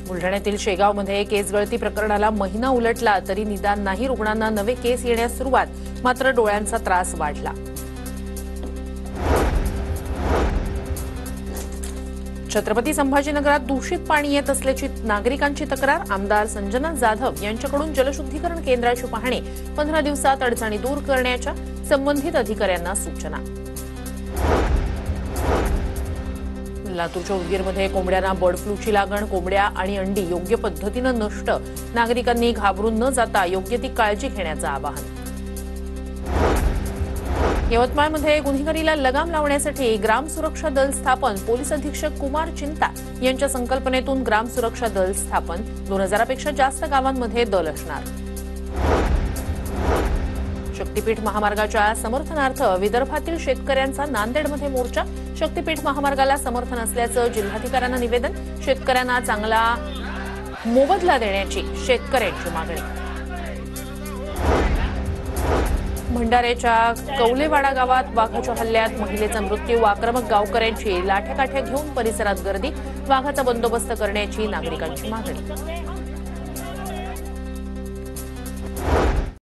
बुलढाण्यातील शेगावमध्ये केस गळती प्रकरणाला महिना उलटला तरी निदान नाही, रुग्णांना नवे केस येण्यास सुरुवात, मात्र डोळ्यांचा त्रास वाढला। छत्रपती संभाजीनगरात दूषित पाणी येत असल्याची नागरिकांची तक्रार। आमदार संजना जाधव यांच्याकडून जलशुद्धीकरण केंद्राची पाहणी 15 दिवसात अडचणी दूर करण्याच्या संबंधित अधिकाऱ्यांना सूचना। लातूरच्या उदगीरमध्ये कोंबड्यांना बर्ड फ्लूची लागण, कोंबड्या आणि अंडी योग्य पद्धतीने नष्ट, नागरिकांनी घाबरून न जाता योग्य ती काळजी घेण्याचं आवाहन। यवतमाळमध्ये गुन्हेगारीला लगाम लावण्यासाठी ग्राम सुरक्षा दल स्थापन, पोलीस अधीक्षक कुमार चिंता यांच्या संकल्पनेतून ग्राम सुरक्षा दल स्थापन, 2000 पेक्षा जास्त गावांमध्ये दल असणार। शक्तीपीठ महामार्गाच्या समर्थनार्थ विदर्भातील शेतकऱ्यांचा नांदेडमध्ये मोर्चा, शक्तीपीठ महामार्गाला समर्थन असल्याचं जिल्हाधिकाऱ्यांना निवेदन, शेतकऱ्यांना चांगला मोबदला देण्याची शेतकऱ्यांची मागणी। भंडाऱ्याच्या कौलेवाडा गावात वाघाच्या हल्ल्यात महिलेचा मृत्यू, आक्रमक गावकऱ्यांची लाठ्याकाठ्या घेऊन परिसरात गर्दी, वाघाचा बंदोबस्त करण्याची नागरिकांची मागणी।